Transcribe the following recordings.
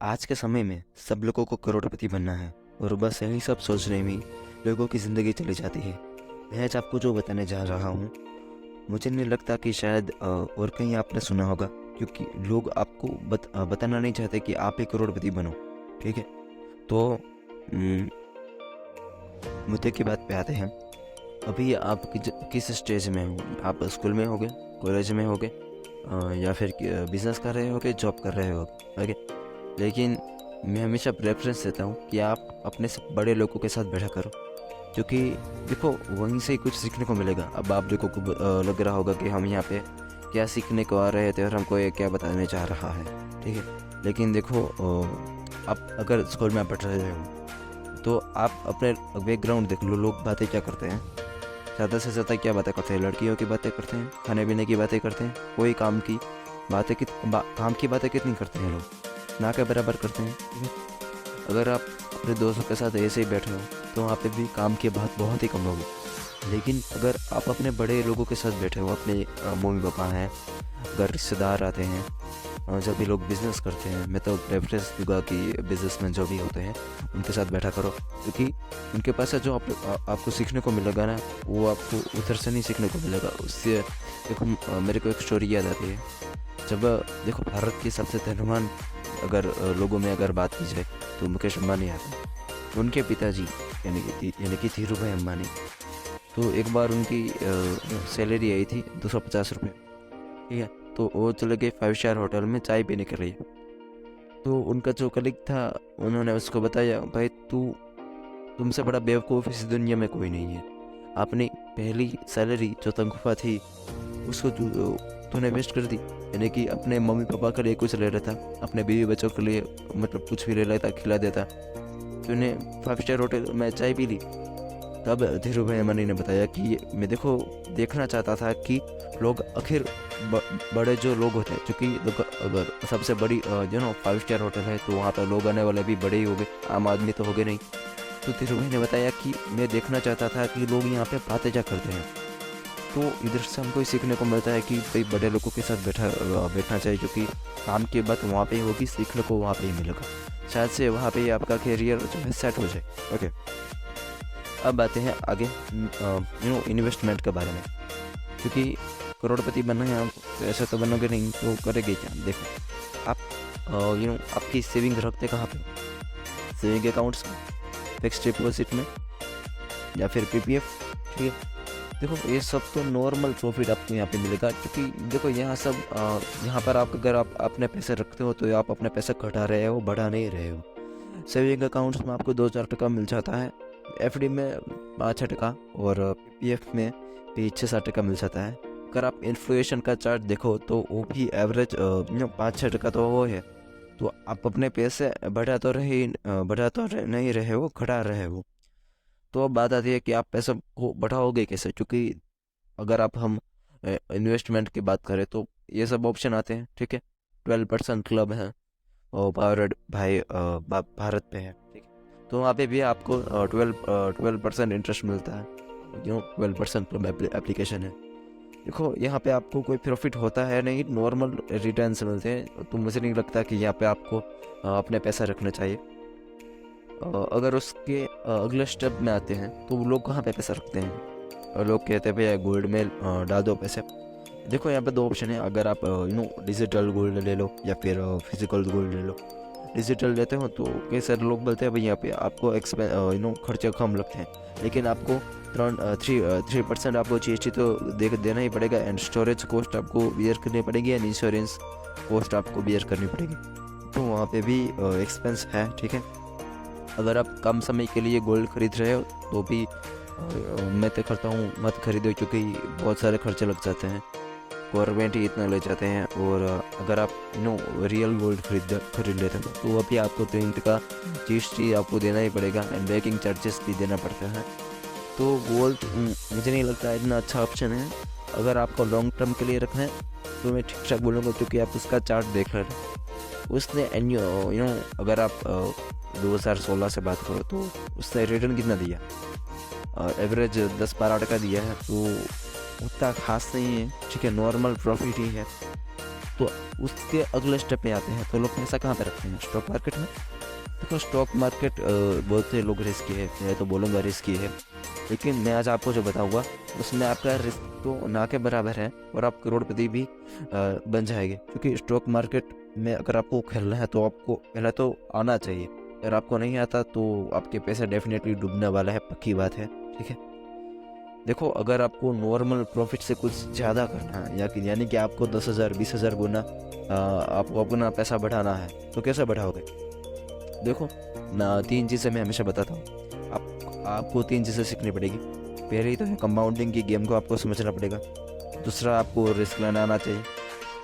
आज के समय में सब लोगों को करोड़पति बनना है और बस यही सब सोचने में लोगों की ज़िंदगी चली जाती है। मैं आज आपको जो बताने जा रहा हूँ, मुझे नहीं लगता कि शायद और कहीं आपने सुना होगा, क्योंकि लोग आपको बताना नहीं चाहते कि आप एक करोड़पति बनो। ठीक है, तो उम, मुद्दे की बात पे आते हैं। अभी आप किस स्टेज में हो? आप स्कूल में होगे, कॉलेज में होगे, या फिर बिजनेस कर रहे होगे, जॉब कर रहे होगे। ओके, लेकिन मैं हमेशा प्रेफरेंस देता हूँ कि आप अपने से बड़े लोगों के साथ बैठा करो, क्योंकि देखो वहीं से ही कुछ सीखने को मिलेगा। अब आप लोगों को लग रहा होगा कि हम यहाँ पे क्या सीखने को आ रहे थे और हमको ये क्या बताने चाह रहा है। ठीक है, लेकिन देखो आप अगर स्कूल में आप पढ़ रहे हो तो आप अपने बैकग्राउंड देख लो, लोग बातें क्या करते हैं। ज़्यादा से ज़्यादा क्या बातें करते हैं? लड़कियों की बातें करते हैं, खाने पीने की बातें करते हैं। कोई काम की बातें काम की बातें कितनी करते हैं लोग? ना के बराबर करते हैं। ठीक है, अगर आप अपने दोस्तों के साथ ऐसे ही बैठे हो तो वहाँ पे भी काम की बात बहुत ही कम होगी। लेकिन अगर आप अपने बड़े लोगों के साथ बैठे हो, अपने मम्मी पापा हैं, अगर रिश्तेदार आते हैं, जब भी लोग बिज़नेस करते हैं, मैं तो प्रेफरेंस दूंगा कि बिजनेसमैन जो भी होते हैं उनके साथ बैठा करो, क्योंकि उनके पास से जो आपको सीखने को मिलेगा ना, वो आपको उधर से नहीं सीखने को मिलेगा। उससे देखो मेरे को एक स्टोरी याद आती है। जब देखो भारत के सबसे धनवान अगर लोगों में अगर बात की जाए तो मुकेश अंबानी आते हैं। उनके पिताजी यानी कि धीरू भाई अंबानी, तो एक बार उनकी सैलरी आई थी 250 रुपये। ठीक है, तो वो चले गए 5 स्टार होटल में चाय पीने के लिए। तो उनका जो कलीग था, उन्होंने उसको बताया, भाई तुमसे बड़ा बेवकूफ़ इस दुनिया में कोई नहीं है। अपनी पहली सैलरी जो तनख्वाह थी उसको तूने वेस्ट कर दी। यानी कि अपने मम्मी पापा के लिए कुछ ले रहा था, अपने बीवी बच्चों के लिए मतलब कुछ भी ले लेता, खिला देता। तूने 5 स्टार होटल में चाय पी ली। तब धीरू भाई अम्बानी ने बताया कि मैं देखना चाहता था कि लोग आखिर बड़े जो लोग होते हैं, क्योंकि अगर सबसे बड़ी 5 स्टार होटल है तो वहाँ पर लोग आने वाले भी बड़े ही हो गए, आम आदमी तो हो गए नहीं। तो धीरू भाई ने बताया कि मैं देखना चाहता था कि लोग यहाँ पे बातें क्या करते हैं। तो इधर से हमको सीखने को मिलता है कि भाई बड़े लोगों के साथ बैठना चाहिए, क्योंकि काम की बात वहाँ पे ही होगी, सीखने को वहाँ पे ही मिलेगा। शायद से वहाँ पे ही आपका करियर जो है सेट हो जाए। ओके, अब आते हैं आगे इन्वेस्टमेंट के बारे में, क्योंकि करोड़पति बनना है आप, तो ऐसा तो बनोगे नहीं, तो करेंगे क्या? देखो आप आपकी सेविंग रखते कहाँ पे? सेविंग अकाउंट्स में, फिक्स्ड डिपॉजिट में, या फिर पीपीएफ। ठीक है, देखो ये सब तो नॉर्मल प्रॉफिट आपको यहाँ पे मिलेगा, क्योंकि देखो यहाँ पर आप अगर आप अपने पैसे रखते हो तो आप अपने पैसे घटा रहे हो, बढ़ा नहीं रहे हो। सेविंग अकाउंट्स में आपको 2-4% मिल जाता है, एफडी में 5-6%, और पीपीएफ में भी 6-7% मिल जाता है। अगर आप इन्फ्लेशन का चार्ट देखो तो वो भी एवरेज 5-6% तो वो है। तो आप अपने पैसे बढ़ा तो नहीं रहे हो, घटा रहे हो। तो अब बात आती है कि आप पैसे को बढ़ाओगे कैसे, क्योंकि अगर हम इन्वेस्टमेंट की बात करें तो ये सब ऑप्शन आते हैं। ठीक है, 12% क्लब है और पावर्ड भाई भारत पे है। ठीक है, तो वहाँ पे भी आपको 12% इंटरेस्ट मिलता है। 12% क्लब एप्लीकेशन है। देखो यहाँ पे आपको कोई प्रॉफिट होता है नहीं, नॉर्मल रिटर्न्स मिलते हैं। तो मुझे नहीं लगता कि यहाँ पे आपको अपने पैसा रखना चाहिए। अगर उसके अगले स्टेप में आते हैं तो लोग कहाँ पे पैसा रखते हैं? लोग कहते हैं भैया गोल्ड में डाल दो पैसे। देखो यहाँ पे 2 ऑप्शन है, अगर आप डिजिटल गोल्ड ले लो या फिर फिजिकल गोल्ड ले लो। डिजिटल लेते हो तो कई सारे लोग बोलते हैं भाई यहाँ पे आपको खर्चे कम लगते हैं, लेकिन आपको 3% आपको जीएसटी तो देना ही पड़ेगा, एंड स्टोरेज कॉस्ट आपको बियर करनी पड़ेगी, एंड इंश्योरेंस कॉस्ट आपको बियर करनी पड़ेगी। तो वहाँ पे भी एक्सपेंस है। ठीक है, अगर आप कम समय के लिए गोल्ड खरीद रहे हो तो भी मैं तो करता हूँ मत खरीदो, क्योंकि बहुत सारे खर्चे लग जाते हैं, गवर्नमेंट ही इतना ले जाते हैं। और अगर आप रियल गोल्ड खरीद लेते हो तो अभी आपको 3 का जीएसटी आपको देना ही पड़ेगा, एंड बेकिंग चार्जेस भी देना पड़ता है। तो गोल्ड मुझे नहीं लगता इतना अच्छा ऑप्शन है। अगर आपको लॉन्ग टर्म के लिए रखना है तो मैं ठीक ठाक बोलूँगा, क्योंकि आप उसका चार्ट देख रहे हो। उसने अगर आप 2016 से बात करो तो उसने रिटर्न कितना दिया? एवरेज 10-12% दिया है, तो उतना खास नहीं है। ठीक है, नॉर्मल प्रॉफिट ही है। तो उसके अगले स्टेप में आते हैं तो लोग पैसा कहाँ पे रखते हैं? स्टॉक मार्केट में। देखो स्टॉक मार्केट बोलते लोग रिस्की है, मैं तो बोलूँगा रिस्की है, लेकिन मैं आज आपको जो बताऊँगा उसमें आपका रिस्क तो ना के बराबर है और आप करोड़पति भी बन जाएंगे। क्योंकि स्टॉक मार्केट में अगर आपको खेलना है तो आपको पहले तो आना चाहिए। अगर आपको नहीं आता तो आपके पैसे डेफिनेटली डूबने वाला है, पक्की बात है, ठीक है। देखो अगर आपको नॉर्मल प्रॉफिट से कुछ ज़्यादा करना है यानी कि आपको 10,000 20,000 गुना आपको अपना पैसा बढ़ाना है तो कैसे बढ़ाओगे? देखो ना, 3 चीज़ें मैं हमेशा बताता हूँ। आपको 3 चीज़ें सीखनी पड़ेगी। पहली तो है कंपाउंडिंग की गेम को आपको समझना पड़ेगा। दूसरा, आपको रिस्क लेना आना चाहिए।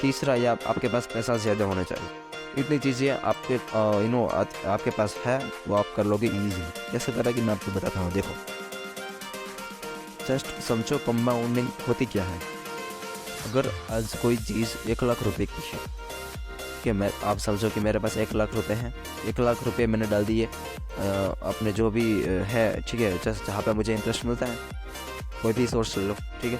तीसरा, या आपके पास पैसा ज़्यादा होना चाहिए। इतनी चीज़ें आपके आपके पास है वो आप कर लोगे ईजी। कैसे करें कि मैं आपको बताता हूँ। देखो जस्ट समझो कंपाउंडिंग होती क्या है। अगर आज कोई चीज़ 1 लाख रुपए की है कि मैं आप समझो कि मेरे पास 1 लाख रुपए हैं। 1 लाख रुपए मैंने डाल दिए अपने जो भी है, ठीक है, जस्ट जहाँ पे मुझे इंटरेस्ट मिलता है, कोई भी सोर्स ले लो, ठीक है।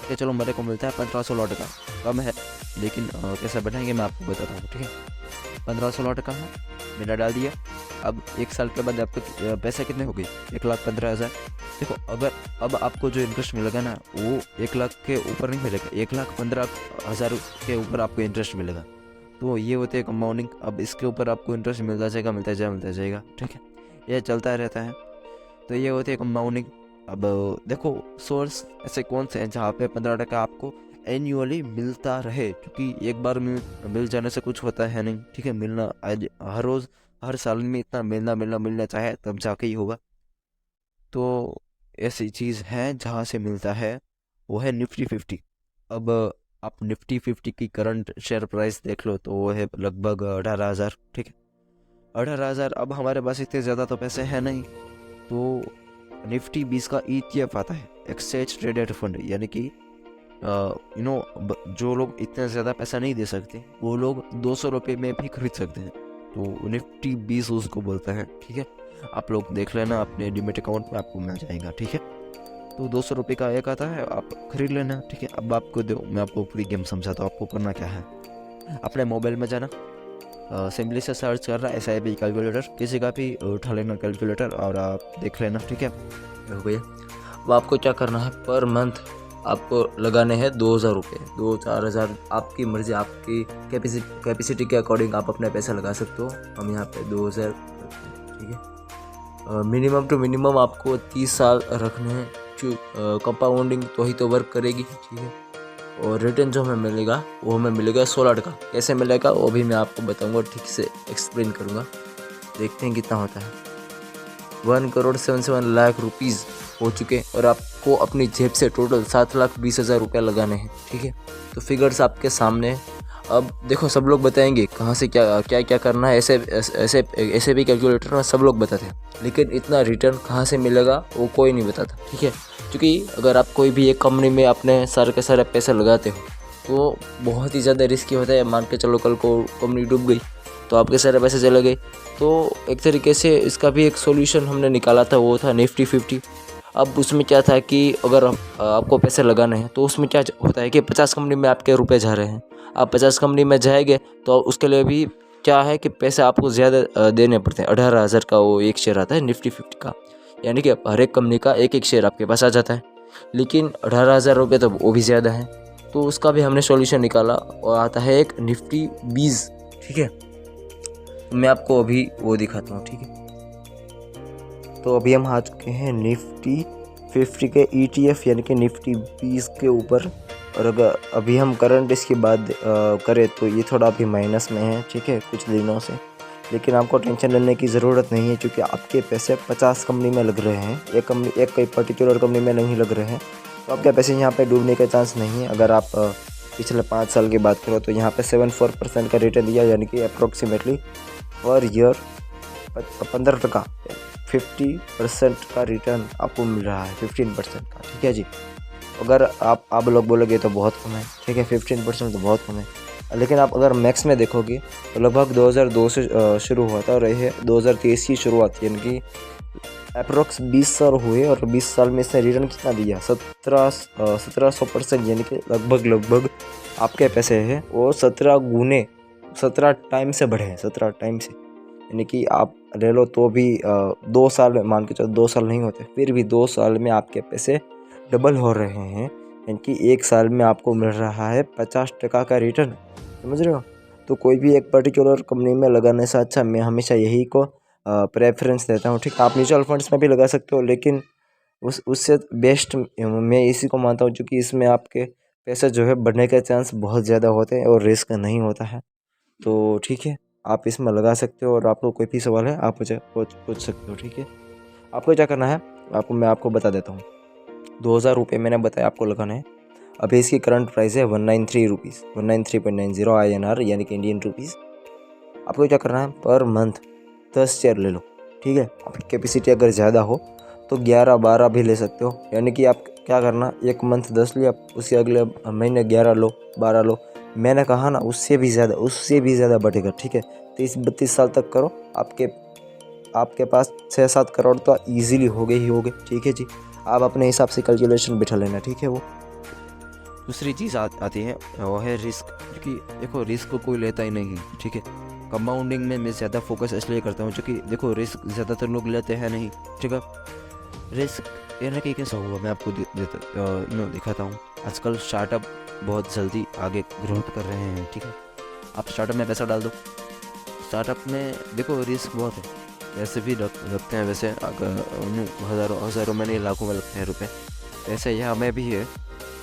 कि चलो मेरे को मिलता है 1500 टका, कम है लेकिन कैसे बढ़ाएंगे मैं आपको बताता हूँ, ठीक है। 1500 टका है, मैंने डाल दिया। अब 1 साल के बाद आपके पैसे कितने हो गए? 1,15,000। देखो अगर अब आपको जो इंटरेस्ट मिलेगा ना वो 1 लाख के ऊपर नहीं मिलेगा, 1,15,000 के ऊपर आपको इंटरेस्ट मिलेगा। तो ये होते हैं कंपाउंडिंग। अब इसके ऊपर आपको इंटरेस्ट मिलता जाएगा, ठीक है, ये चलता रहता है। तो ये होती है कंपाउंडिंग। अब देखो सोर्स ऐसे कौन से हैं जहाँ पे 15 टका आपको एन्युअली मिलता रहे, क्योंकि एक बार मिल जाने से कुछ होता है नहीं, ठीक है। मिलना आज हर रोज़ हर साल में इतना मिलना चाहे तब जाके ही होगा। तो ऐसी चीज़ है जहाँ से मिलता है वो है निफ्टी 50। अब आप निफ्टी 50 की करंट शेयर प्राइस देख लो तो वो है लगभग 18,000, ठीक है। 18,000। अब हमारे पास इतने ज़्यादा तो पैसे हैं नहीं, तो निफ्टी 20 का ETF आता है, एक्सचेंज ट्रेडेड फंड, यानी कि जो लोग इतना ज़्यादा पैसा नहीं दे सकते वो लोग 200 रुपये में भी खरीद सकते हैं। तो निफ्टी 20 उसको बोलता है, ठीक है। आप लोग देख लेना अपने डीमेट अकाउंट में, आपको मिल जाएगा, ठीक है। तो 200 रुपये का एक आता है, आप खरीद लेना, ठीक है। अब आपको मैं आपको पूरी गेम समझाता हूँ। आपको करना क्या है, अपने मोबाइल में जाना, सिंपली से सर्च करना SIP कैलकुलेटर, किसी का भी उठा लेना कैलकुलेटर और आप देख लेना, ठीक है। हो गया। अब आपको क्या करना है, पर मंथ आपको लगाने हैं 2,000 रुपये, 2-4,000 आपकी मर्जी, आपकी कैपेसिटी के अकॉर्डिंग आप अपना पैसा लगा सकते हो। हम यहाँ पे 2,000, ठीक है। मिनिमम टू मिनिमम आपको 30 साल रखने हैं। कंपाउंडिंग तो ही तो वर्क करेगी, ठीक है। और रिटर्न जो हमें मिलेगा वो हमें मिलेगा 16 टका। कैसे मिलेगा वो भी मैं आपको बताऊंगा, ठीक से एक्सप्लेन करूंगा। देखते हैं कितना होता है। 1,77,00,000 रुपीज़ हो चुके और आपको अपनी जेब से टोटल 7,20,000 रुपये लगाने हैं, ठीक है। तो फिगर्स आपके सामने है। अब देखो सब लोग बताएंगे कहाँ से क्या करना है, ऐसे भी कैलकुलेटर में सब लोग बताते हैं, लेकिन इतना रिटर्न कहाँ से मिलेगा वो कोई नहीं बताता, ठीक है। क्योंकि अगर आप कोई भी एक कंपनी में अपने सारे के सारे पैसे लगाते हो तो बहुत ही ज़्यादा रिस्की होता है। मान के चलो कल को कंपनी डूब गई तो आपके सारे पैसे चले गए। तो एक तरीके से इसका भी एक सॉल्यूशन हमने निकाला था, वो था निफ्टी 50। अब उसमें क्या था कि अगर आपको पैसे लगाने हैं तो उसमें क्या होता है कि 50 कंपनी में आपके रुपए जा रहे हैं, आप 50 कंपनी में जाएंगे तो उसके लिए भी क्या है कि पैसे आपको ज़्यादा देने पड़ते हैं। 18,000 का वो एक शेयर आता है निफ्टी 50 का, यानी कि हर एक कंपनी का एक शेयर आपके पास आ जाता है। लेकिन 18,000 रुपये तो वो भी ज़्यादा है, तो उसका भी हमने सॉल्यूशन निकाला और आता है एक निफ्टी 20, ठीक है। मैं आपको अभी वो दिखाता हूँ, ठीक है। तो अभी हम आ चुके हैं निफ्टी 50 के ETF यानी कि निफ्टी 20 के ऊपर। और अगर अभी हम करंट इसकी बात करें तो ये थोड़ा अभी माइनस में है, ठीक है, कुछ दिनों से। लेकिन आपको टेंशन लेने की ज़रूरत नहीं है, क्योंकि आपके पैसे 50 कंपनी में लग रहे हैं, एक कोई पर्टिकुलर कंपनी में नहीं लग रहे हैं। तो आपके पैसे यहाँ पे डूबने का चांस नहीं है। अगर आप पिछले 5 साल की बात करो तो यहाँ पे 74% का रिटर्न दिया, यानी कि अप्रोक्सीमेटली पर ईयर 15 टका, 50% का रिटर्न आपको मिल रहा है, 15% का, ठीक है जी। अगर आप लोग बोलोगे तो बहुत कम है, ठीक है, 15% तो बहुत कम है। लेकिन आप अगर मैक्स में देखोगे तो लगभग 2002 से शुरू हुआ था और ये 2023 की शुरुआत, यानी कि अप्रोक्स 20 साल हुए और 20 साल में इसने रिटर्न कितना दिया, 1700%, यानी कि लगभग आपके पैसे हैं वो 17 टाइम से बढ़े हैं, 17 टाइम से। यानी कि आप ले लो तो भी 2 साल में, मान के चलो 2 साल नहीं होते, फिर भी 2 साल में आपके पैसे डबल हो रहे हैं। यानी कि 1 साल में आपको मिल रहा है 50% का रिटर्न, समझ रहे हो। तो कोई भी एक पर्टिकुलर कंपनी में लगाने से अच्छा मैं हमेशा यही को प्रेफरेंस देता हूँ, ठीक है। आप म्यूचुअल फंड्स में भी लगा सकते हो, लेकिन उससे बेस्ट मैं इसी को मानता हूँ, क्योंकि इसमें आपके पैसे जो है बढ़ने के चांस बहुत ज़्यादा होते हैं और रिस्क नहीं होता है। तो ठीक है, आप इसमें लगा सकते हो। और आपको कोई भी सवाल है आप मुझे पूछ सकते हो, ठीक है। आपको क्या करना है, मैं आपको बता देता हूँ। 2000 रुपये मैंने बताया आपको लगाना है। अभी इसकी करंट प्राइस है 193 रुपीज़, 193.90 INR, यानी कि इंडियन रुपीज़। आपको क्या करना है, पर मंथ 10 शेयर ले लो, ठीक है। आपकी कैपेसिटी अगर ज़्यादा हो तो 11-12 भी ले सकते हो। यानी कि आप क्या करना, एक मंथ 10 लिया, उसके अगले महीने 11 लो, 12 लो। मैंने कहा ना, उससे भी ज़्यादा बढ़ेगा, ठीक है। 30-32 साल तक करो, आपके पास 6-7 करोड़ तो ईजिली हो गए, ठीक है जी। आप अपने हिसाब से कैलकुलेशन बिठा लेना, ठीक है। वो दूसरी चीज़ आती है वो है रिस्क, क्योंकि देखो रिस्क को कोई लेता ही नहीं, ठीक है। कंपाउंडिंग में मैं ज़्यादा फोकस इसलिए करता हूँ क्योंकि देखो रिस्क ज़्यादातर लोग लेते हैं नहीं, ठीक है। रिस्क लेने की कैसा हुआ मैं आपको दिखाता हूँ। आजकल स्टार्टअप बहुत जल्दी आगे ग्रोथ कर रहे हैं, ठीक है। आप स्टार्टअप में पैसा डाल दो, स्टार्टअप में देखो रिस्क बहुत है, वैसे भी लगते हैं, वैसे अगर हज़ारों में नहीं लाखों में लगते हैं रुपए, वैसे यहाँ में भी है।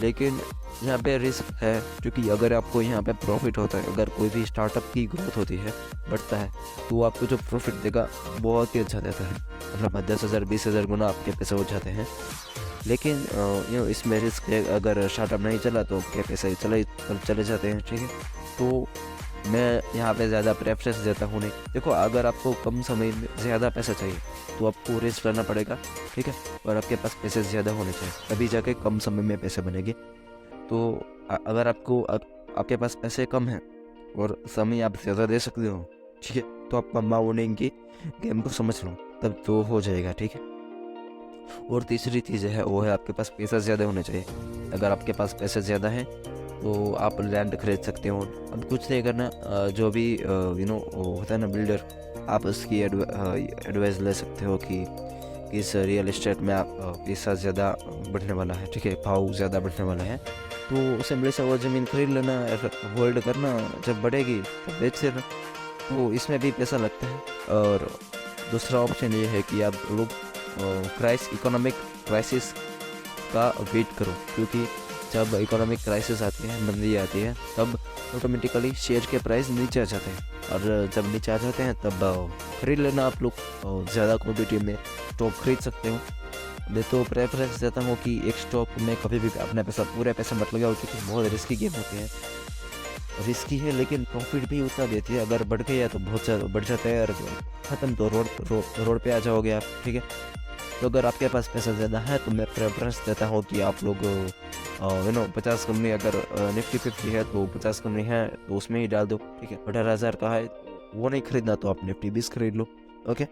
लेकिन यहाँ पे रिस्क है, क्योंकि अगर आपको यहाँ पे प्रॉफिट होता है, अगर कोई भी स्टार्टअप की ग्रोथ होती है, बढ़ता है, तो वो आपको जो प्रॉफिट देगा बहुत ही अच्छा देता है, मतलब 10,000 20,000 गुना आपके पैसे हो जाते हैं। लेकिन इसमें रिस्क है, अगर स्टार्टअप नहीं चला तो आपके पैसे चले जाते हैं, ठीक है। तो मैं यहाँ पे ज़्यादा प्रेफरेंस देता हूँ नहीं। देखो अगर आपको कम समय में ज़्यादा पैसा चाहिए तो आपको रिस्क लेना पड़ेगा, ठीक है। और आपके पास पैसे ज़्यादा होने चाहिए, तभी जाके कम समय में पैसे बनेंगे। तो अगर आपके पास पैसे कम हैं और समय आप ज़्यादा दे सकते हो, ठीक है, तो आप कंपाउंडिंग की गेम को समझ लो, तब तो हो जाएगा, ठीक है। और तीसरी चीज़ है वो है आपके पास पैसा ज़्यादा होना चाहिए। अगर आपके पास पैसे ज़्यादा हैं तो आप लैंड खरीद सकते हो। अब कुछ नहीं करना, जो भी होता है ना बिल्डर, आप उसकी एडवाइस ले सकते हो कि इस रियल इस्टेट में आप पैसा ज़्यादा बढ़ने वाला है, ठीक है, भाव ज़्यादा बढ़ने वाला है, तो उसे मेरे से वो ज़मीन खरीद लेना, होल्ड करना, जब बढ़ेगी तब बेच देना। तो इसमें भी पैसा लगता है। और दूसरा ऑप्शन ये है कि आप लोग इकोनॉमिक क्राइसिस का वेट करो, क्योंकि जब इकोनॉमिक क्राइसिस आती है, मंदी आती है, तब ऑटोमेटिकली शेयर के प्राइस नीचे आ जाते हैं। और जब नीचे आ जाते हैं तब खरीद लेना आप लोग, ज़्यादा क्वांटिटी में स्टॉक खरीद सकते हो। मैं तो प्रेफरेंस देता हूँ कि एक स्टॉक में कभी भी अपना पूरे पैसे मत लगाओ, क्योंकि बहुत रिस्की गेम होते हैं, रिस्की है, लेकिन प्रॉफिट भी उतना देती है। अगर बढ़ गया तो बहुत ज़्यादा बढ़ जाता है, और ख़त्म तो रोड पे आ जाओगे आप, ठीक है। तो अगर आपके पास पैसा ज़्यादा है तो मैं प्रेफरेंस देता हूँ कि आप लोग 50 कंपनी, अगर निफ्टी 50 है तो 50 कंपनी है तो उसमें ही डाल दो, ठीक है। 18,000 का है वो नहीं खरीदना तो आप निफ्टी 20 खरीद लो, ओके।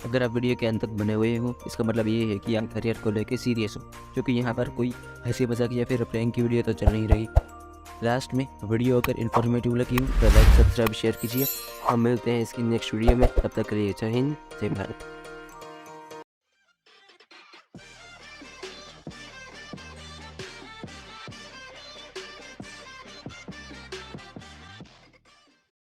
अगर आप वीडियो के अंत तक बने हुए हो, इसका मतलब ये है कि आप करियर को लेके सीरियस हो, क्योंकि यहाँ पर कोई हंसी मजाक या फिर प्रैंक की वीडियो तो चल नहीं रही। लास्ट में वीडियो अगर इन्फॉर्मेटिव लगी हो तो लाइक सब्सक्राइब शेयर कीजिए। हम मिलते हैं इसकी नेक्स्ट वीडियो में, तब तक के लिए जय हिंद जय भारत।